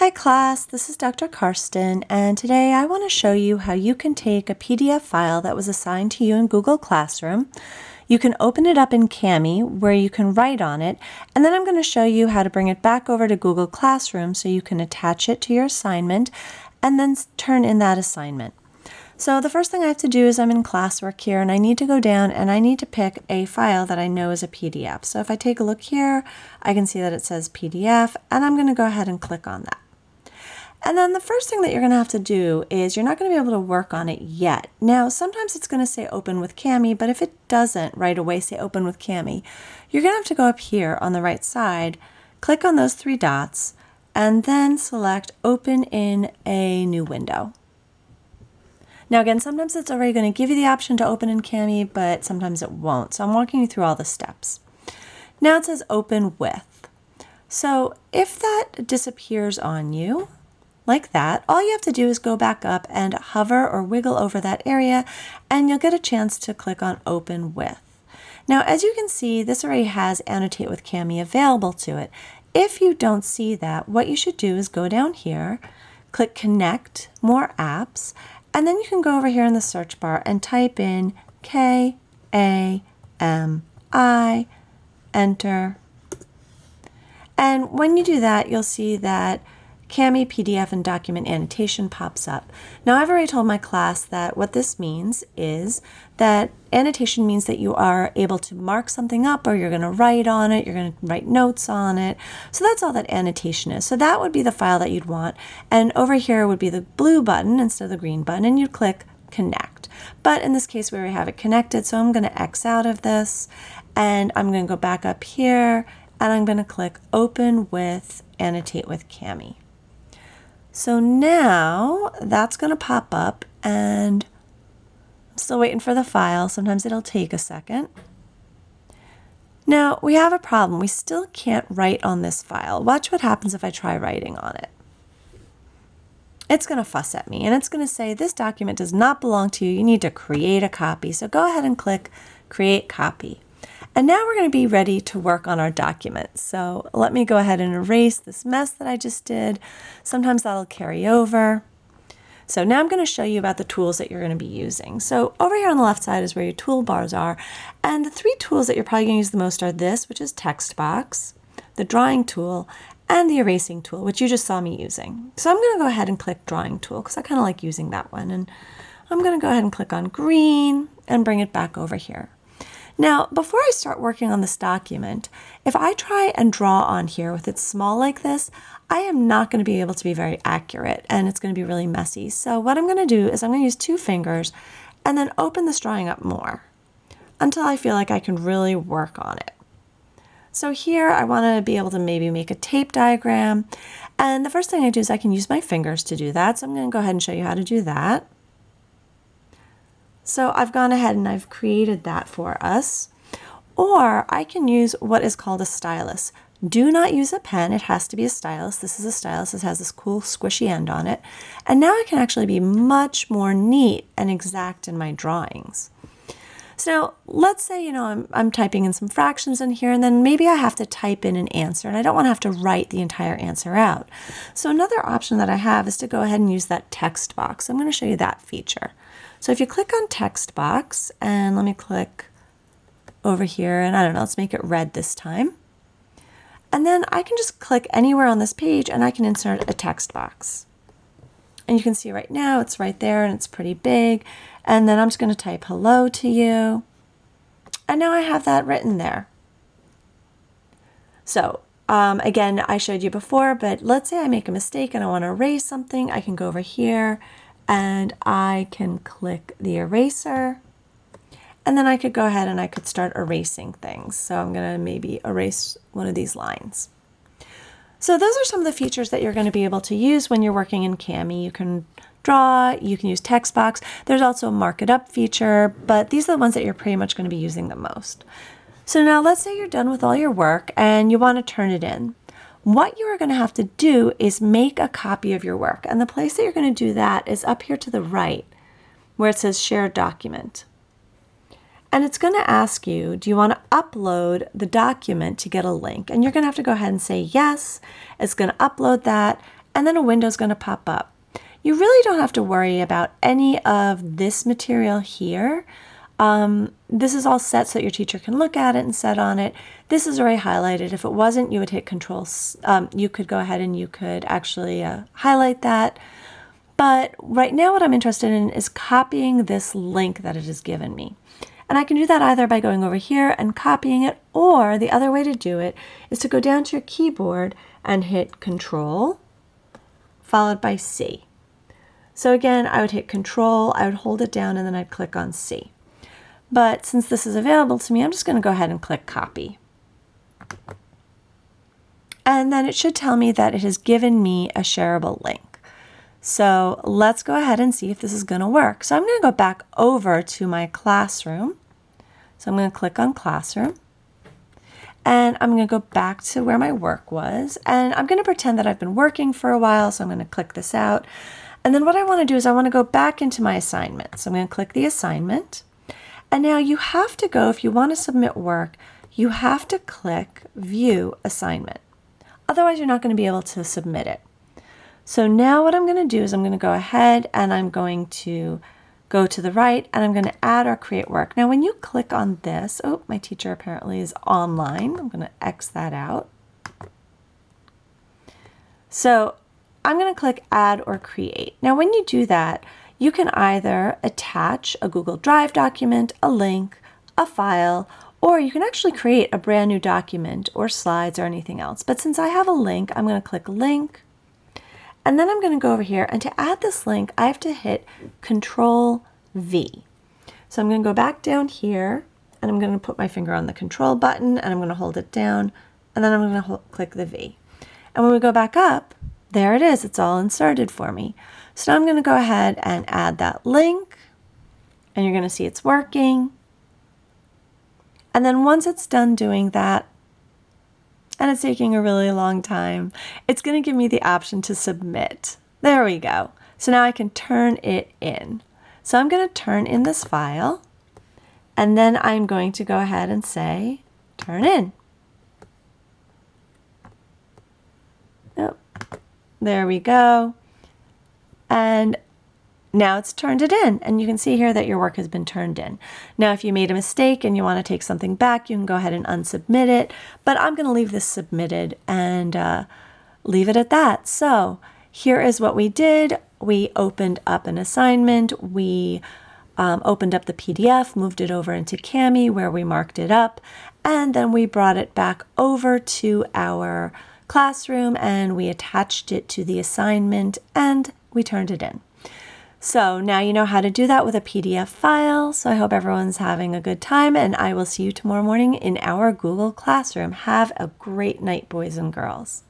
Hi class, this is Dr. Karsten, and today I want to show you how you can take a PDF file that was assigned to you in Google Classroom. You can open it up in Kami where you can write on it, and then I'm going to show you how to bring it back over to Google Classroom so you can attach it to your assignment and then turn in that assignment. So the first thing I have to do is I'm in classwork here and I need to go down and I need to pick a file that I know is a PDF. So if I take a look here, I can see that it says PDF and I'm going to go ahead and click on that. And then the first thing that you're going to have to do is you're not going to be able to work on it yet. Now, sometimes it's going to say open with Kami, but if it doesn't right away say open with Kami, you're going to have to go up here on the right side, click on those three dots, and then select open in a new window. Now again, sometimes it's already going to give you the option to open in Kami, but sometimes it won't. So I'm walking you through all the steps. Now it says open with. So if that disappears on you, like that, all you have to do is go back up and hover or wiggle over that area and you'll get a chance to click on open with. Now as you can see, this already has Annotate with Kami available to it. If you don't see that, what you should do is go down here, click connect, more apps, and then you can go over here in the search bar and type in Kami, enter. And when you do that, you'll see that Kami PDF and document annotation pops up. Now I've already told my class that what this means is that annotation means that you are able to mark something up or you're going to write on it, you're going to write notes on it. So that's all that annotation is. So that would be the file that you'd want. And over here would be the blue button instead of the green button and you'd click connect. But in this case we already have it connected, so I'm going to X out of this and I'm going to go back up here and I'm going to click open with Annotate with Kami. So now that's going to pop up and I'm still waiting for the file. Sometimes it'll take a second. Now we have a problem. We still can't write on this file. Watch what happens if I try writing on it. It's going to fuss at me and it's going to say this document does not belong to you. You need to create a copy. So go ahead and click create copy. And now we're going to be ready to work on our document. So let me go ahead and erase this mess that I just did. Sometimes that'll carry over. So now I'm going to show you about the tools that you're going to be using. So over here on the left side is where your toolbars are. And the three tools that you're probably going to use the most are this, which is text box, the drawing tool, and the erasing tool, which you just saw me using. So I'm going to go ahead and click drawing tool because I kind of like using that one. And I'm going to go ahead and click on green and bring it back over here. Now, before I start working on this document, if I try and draw on here with it small like this, I am not going to be able to be very accurate and it's going to be really messy. So what I'm going to do is I'm going to use two fingers and then open this drawing up more until I feel like I can really work on it. So here I want to be able to maybe make a tape diagram. And the first thing I do is I can use my fingers to do that. So I'm going to go ahead and show you how to do that. So I've gone ahead and I've created that for us. Or I can use what is called a stylus. Do not use a pen, it has to be a stylus. This is a stylus, it has this cool squishy end on it. And now I can actually be much more neat and exact in my drawings. So now, let's say, I'm typing in some fractions in here and then maybe I have to type in an answer and I don't want to have to write the entire answer out. So another option that I have is to go ahead and use that text box. I'm going to show you that feature. So if you click on text box and let me click over here and I don't know, let's make it red this time. And then I can just click anywhere on this page and I can insert a text box. And you can see right now it's right there and it's pretty big. And then I'm just going to type hello to you. And now I have that written there. So again, I showed you before, but let's say I make a mistake and I want to erase something. I can go over here and I can click the eraser. And then I could go ahead and I could start erasing things. So I'm going to maybe erase one of these lines. So those are some of the features that you're going to be able to use when you're working in Kami. You can draw, you can use text box. There's also a mark it up feature, but these are the ones that you're pretty much going to be using the most. So now let's say you're done with all your work and you want to turn it in. What you are going to have to do is make a copy of your work. And the place that you're going to do that is up here to the right where it says share document. And it's going to ask you, do you want to upload the document to get a link? And you're going to have to go ahead and say yes. It's going to upload that. and then a window is going to pop up. You really don't have to worry about any of this material here. This is all set so that your teacher can look at it and set on it. This is already highlighted. If it wasn't, you would hit Control. You could go ahead and you could actually highlight that. But right now what I'm interested in is copying this link that it has given me. And I can do that either by going over here and copying it, or the other way to do it is to go down to your keyboard and hit Control followed by C. So again, I would hit Control, I would hold it down, and then I'd click on C. But since this is available to me, I'm just going to go ahead and click Copy. And then it should tell me that it has given me a shareable link. So let's go ahead and see if this is going to work. So I'm going to go back over to my classroom. So I'm going to click on Classroom. And I'm going to go back to where my work was. And I'm going to pretend that I've been working for a while. So I'm going to click this out. And then what I want to do is I want to go back into my assignment. So I'm going to click the assignment. And now you have to go, if you want to submit work, you have to click View Assignment. Otherwise, you're not going to be able to submit it. So now what I'm going to do is I'm going to go ahead and I'm going to go to the right and I'm going to add or create work. Now when you click on this, oh, my teacher apparently is online. I'm going to X that out. So I'm going to click add or create. Now when you do that, you can either attach a Google Drive document, a link, a file, or you can actually create a brand new document or slides or anything else. But since I have a link, I'm going to click link. And then I'm going to go over here, and to add this link, I have to hit Control V. So I'm going to go back down here, and I'm going to put my finger on the Control button, and I'm going to hold it down, and then I'm going to click the V. And when we go back up, there it is. It's all inserted for me. So now I'm going to go ahead and add that link, and you're going to see it's working. And then once it's done doing that, and it's taking a really long time, it's going to give me the option to submit. There we go. So now I can turn it in. So I'm going to turn in this file, and then I'm going to go ahead and say, turn in. Oh, there we go. And now it's turned it in, and you can see here that your work has been turned in. Now, if you made a mistake and you want to take something back, you can go ahead and unsubmit it, but I'm going to leave this submitted and leave it at that. So here is what we did. We opened up an assignment. We opened up the PDF, moved it over into Kami where we marked it up, and then we brought it back over to our classroom and we attached it to the assignment and we turned it in. So now you know how to do that with a PDF file. So I hope everyone's having a good time, and I will see you tomorrow morning in our Google Classroom. Have a great night, boys and girls.